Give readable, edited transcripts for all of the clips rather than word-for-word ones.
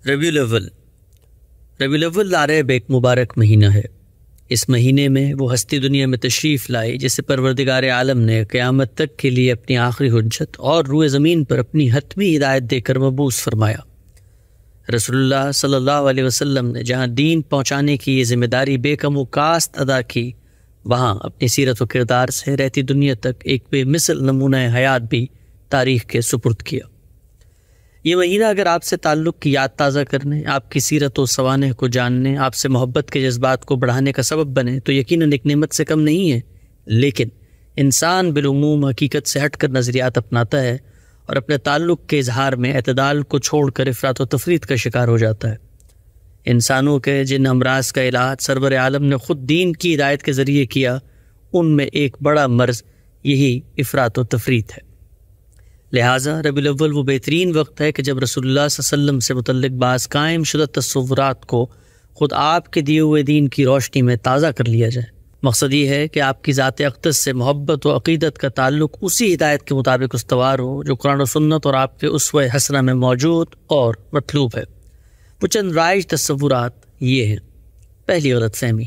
ربیع الاول العرب ایک مبارک مہینہ ہے۔ اس مہینے میں وہ ہستی دنیا میں تشریف لائی جسے پروردگار عالم نے قیامت تک کے لیے اپنی آخری حجت اور روئے زمین پر اپنی حتمی ہدایت دے کر مبعوث فرمایا۔ رسول اللہ صلی اللہ علیہ وسلم نے جہاں دین پہنچانے کی یہ ذمہ داری بے کم و کاست ادا کی، وہاں اپنی سیرت و کردار سے رہتی دنیا تک ایک بے مثل نمونہ حیات بھی تاریخ کے سپرد کیا۔ یہ مہینہ اگر آپ سے تعلق کی یاد تازہ کرنے، آپ کی سیرت و سوانح کو جاننے، آپ سے محبت کے جذبات کو بڑھانے کا سبب بنے تو یقیناً ایک نعمت سے کم نہیں ہے۔ لیکن انسان بالعموم حقیقت سے ہٹ کر نظریات اپناتا ہے اور اپنے تعلق کے اظہار میں اعتدال کو چھوڑ کر افراط و تفریط کا شکار ہو جاتا ہے۔ انسانوں کے جن امراض کا علاج سرور عالم نے خود دین کی ہدایت کے ذریعے کیا، ان میں ایک بڑا مرض یہی افراط و تفریط ہے۔ لہٰذا ربیع الاول وہ بہترین وقت ہے کہ جب رسول اللہ صلی اللہ علیہ وسلم سے متعلق بعض قائم شدہ تصورات کو خود آپ کے دیے ہوئے دین کی روشنی میں تازہ کر لیا جائے۔ مقصد یہ ہے کہ آپ کی ذات اقدس سے محبت و عقیدت کا تعلق اسی ہدایت کے مطابق استوار ہو جو قرآن و سنت اور آپ کے اسوہ حسنہ میں موجود اور مطلوب ہے۔ وہ چند رائج تصورات یہ ہیں۔ پہلی غلط فہمی،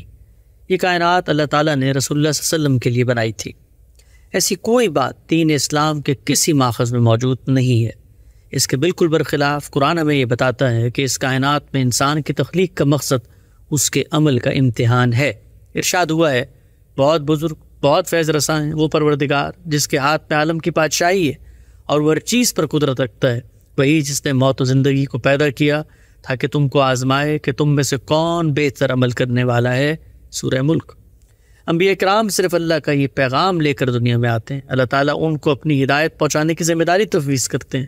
یہ کائنات اللہ تعالیٰ نے رسول اللہ صلی اللہ علیہ وسلم کے لیے بنائی تھی۔ ایسی کوئی بات دین اسلام کے کسی ماخذ میں موجود نہیں ہے۔ اس کے بالکل برخلاف قرآن ہمیں یہ بتاتا ہے کہ اس کائنات میں انسان کی تخلیق کا مقصد اس کے عمل کا امتحان ہے۔ ارشاد ہوا ہے، بہت بزرگ، بہت فیض رساں ہے وہ پروردگار جس کے ہاتھ میں عالم کی بادشاہی ہے اور وہ ہر چیز پر قدرت رکھتا ہے، وہی جس نے موت و زندگی کو پیدا کیا تاکہ تم کو آزمائے کہ تم میں سے کون بہتر عمل کرنے والا ہے۔ سورہ ملک۔ انبیاء کرام صرف اللہ کا یہ پیغام لے کر دنیا میں آتے ہیں۔ اللہ تعالیٰ ان کو اپنی ہدایت پہنچانے کی ذمہ داری تفویض کرتے ہیں۔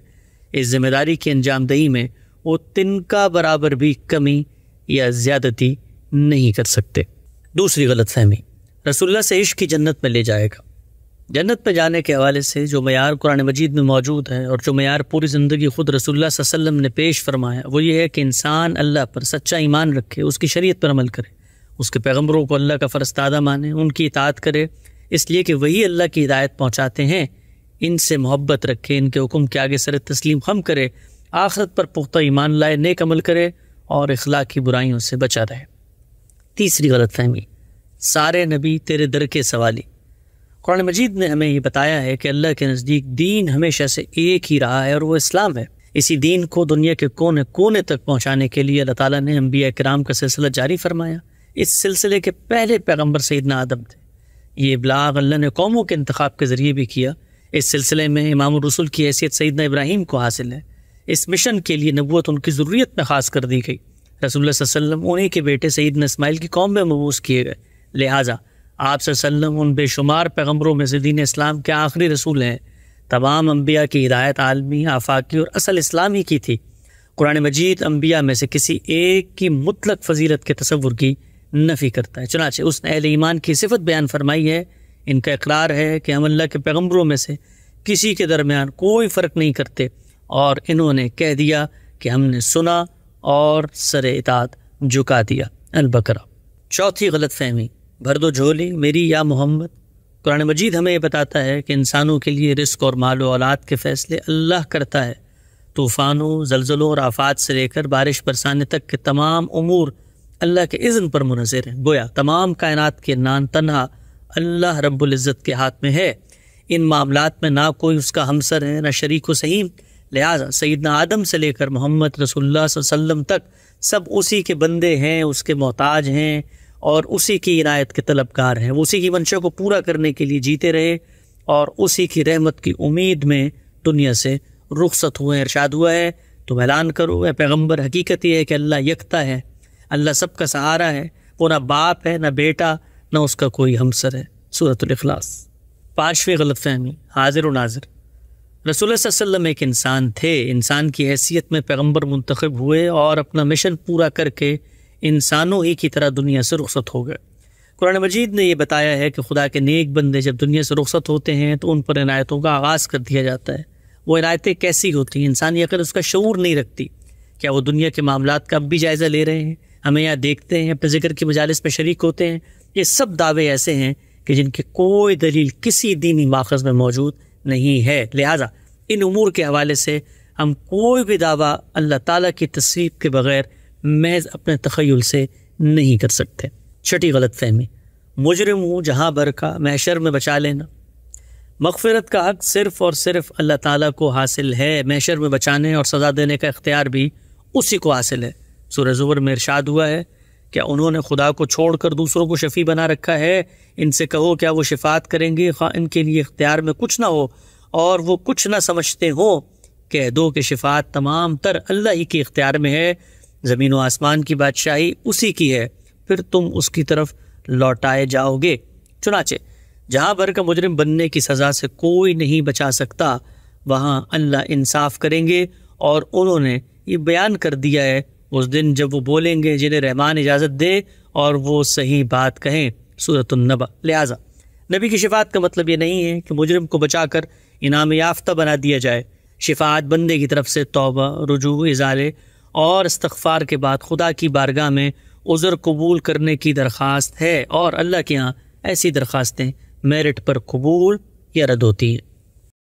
اس ذمہ داری کی انجام دہی میں وہ تنکا برابر بھی کمی یا زیادتی نہیں کر سکتے۔ دوسری غلط فہمی، رسول اللہ سے عشق کی جنت میں لے جائے گا۔ جنت میں جانے کے حوالے سے جو معیار قرآن مجید میں موجود ہے اور جو معیار پوری زندگی خود رسول اللہ صلی اللہ علیہ وسلم نے پیش فرمایا، وہ یہ ہے کہ انسان اللہ پر سچا ایمان رکھے، اس کی شریعت پر عمل کرے، اس کے پیغمبروں کو اللہ کا فرستادہ مانے، ان کی اطاعت کرے، اس لیے کہ وہی اللہ کی ہدایت پہنچاتے ہیں، ان سے محبت رکھے، ان کے حکم کے آگے سر تسلیم خم کرے، آخرت پر پختہ ایمان لائے، نیک عمل کرے اور اخلاقی برائیوں سے بچا رہے۔ تیسری غلط فہمی، سارے نبی تیرے در کے سوالی۔ قرآن مجید نے ہمیں یہ بتایا ہے کہ اللہ کے نزدیک دین ہمیشہ سے ایک ہی رہا ہے اور وہ اسلام ہے۔ اسی دین کو دنیا کے کونے کونے تک پہنچانے کے لیے اللہ تعالیٰ نے انبیاء کرام کا سلسلہ جاری فرمایا۔ اس سلسلے کے پہلے پیغمبر سیدنا آدم تھے۔ یہ ابلاغ اللہ نے قوموں کے انتخاب کے ذریعے بھی کیا۔ اس سلسلے میں امام الرسول کی حیثیت سیدنا ابراہیم کو حاصل ہے۔ اس مشن کے لیے نبوت ان کی ضروریت میں خاص کر دی گئی۔ رسول اللہ صلی اللہ علیہ وسلم انہی کے بیٹے سیدنا اسماعیل کی قوم میں مبعوث کیے گئے، لہٰذا آپ صلی اللہ علیہ وسلم ان بے شمار پیغمبروں میں سے دین اسلام کے آخری رسول ہیں۔ تمام انبیاء کی ہدایت عالمی، آفاقی اور اصل اسلامی کی تھی۔ قرآن مجید انبیاء میں سے کسی ایک کی مطلق فضیلت کے تصور کی نفی کرتا ہے، چنانچہ اس نے اہل ایمان کی صفت بیان فرمائی ہے۔ ان کا اقرار ہے کہ ہم اللہ کے پیغمبروں میں سے کسی کے درمیان کوئی فرق نہیں کرتے، اور انہوں نے کہہ دیا کہ ہم نے سنا اور سر اطاعت جھکا دیا۔ البقرہ۔ چوتھی غلط فہمی، بھر دو جھولی میری یا محمد۔ قرآن مجید ہمیں یہ بتاتا ہے کہ انسانوں کے لیے رزق اور مال و اولاد کے فیصلے اللہ کرتا ہے۔ طوفانوں، زلزلوں اور آفات سے لے کر بارش برسانے تک کے تمام امور اللہ کے اذن پر منحصر ہیں، گویا تمام کائنات کے نان تنہا اللہ رب العزت کے ہاتھ میں ہے۔ ان معاملات میں نہ کوئی اس کا ہمسر ہے، نہ شریک و سہیم، لہٰذا سیدنا آدم سے لے کر محمد رسول اللہ صلی اللہ علیہ وسلم تک سب اسی کے بندے ہیں، اس کے محتاج ہیں اور اسی کی عنایت کے طلبگار ہیں۔ وہ اسی کی منشا کو پورا کرنے کے لیے جیتے رہے اور اسی کی رحمت کی امید میں دنیا سے رخصت ہوئے۔ ارشاد ہوا ہے، تم اعلان کرو اے پیغمبر، حقیقت یہ ہے کہ اللہ یکتا ہے، اللہ سب کا سہارا ہے، وہ نہ باپ ہے، نہ بیٹا، نہ اس کا کوئی ہمسر ہے۔ سورۃ الاخلاص۔ پانچویں غلط فہمی، حاضر و ناظر۔ رسول اللہ صلی اللہ علیہ وسلم ایک انسان تھے، انسان کی حیثیت میں پیغمبر منتخب ہوئے اور اپنا مشن پورا کر کے انسانوں ہی کی طرح دنیا سے رخصت ہو گئے۔ قرآن مجید نے یہ بتایا ہے کہ خدا کے نیک بندے جب دنیا سے رخصت ہوتے ہیں تو ان پر عنایتوں کا آغاز کر دیا جاتا ہے۔ وہ عنایتیں کیسی ہوتی ہیں؟ انسانی عقل اس کا شعور نہیں رکھتی۔ کیا وہ دنیا کے معاملات کا اب بھی جائزہ لے رہے ہیں؟ ہمیں یہاں دیکھتے ہیں، اپنے ذکر کی مجالس میں شریک ہوتے ہیں؟ یہ سب دعوے ایسے ہیں کہ جن کی کوئی دلیل کسی دینی ماخذ میں موجود نہیں ہے، لہٰذا ان امور کے حوالے سے ہم کوئی بھی دعویٰ اللہ تعالیٰ کی تصدیق کے بغیر محض اپنے تخیل سے نہیں کر سکتے۔ چھٹی غلط فہمی، مجرم ہوں جہاں بھر کا محشر میں بچا لینا۔ مغفرت کا حق صرف اور صرف اللہ تعالیٰ کو حاصل ہے، محشر میں بچانے اور سزا دینے کا اختیار بھی اسی کو حاصل ہے۔ سورہ زمر میں ارشاد ہوا ہے، کیا انہوں نے خدا کو چھوڑ کر دوسروں کو شفیع بنا رکھا ہے؟ ان سے کہو کیا وہ شفاعت کریں گے خواہ ان کے لیے اختیار میں کچھ نہ ہو اور وہ کچھ نہ سمجھتے ہوں؟ کہہ دو کہ شفاعت تمام تر اللہ ہی کے اختیار میں ہے، زمین و آسمان کی بادشاہی اسی کی ہے، پھر تم اس کی طرف لوٹائے جاؤ گے۔ چنانچہ جہاں بھر کا مجرم بننے کی سزا سے کوئی نہیں بچا سکتا، وہاں اللہ انصاف کریں گے، اور انہوں نے یہ بیان کر دیا ہے اس دن جب وہ بولیں گے جنہیں رحمان اجازت دے اور وہ صحیح بات کہیں۔ سورۃ النبأ۔ لہٰذا نبی کی شفاعت کا مطلب یہ نہیں ہے کہ مجرم کو بچا کر انعام یافتہ بنا دیا جائے۔ شفاعت بندے کی طرف سے توبہ، رجوع، ازالے اور استغفار کے بعد خدا کی بارگاہ میں عذر قبول کرنے کی درخواست ہے، اور اللہ کے ہاں ایسی درخواستیں میرٹ پر قبول یا رد ہوتی ہیں۔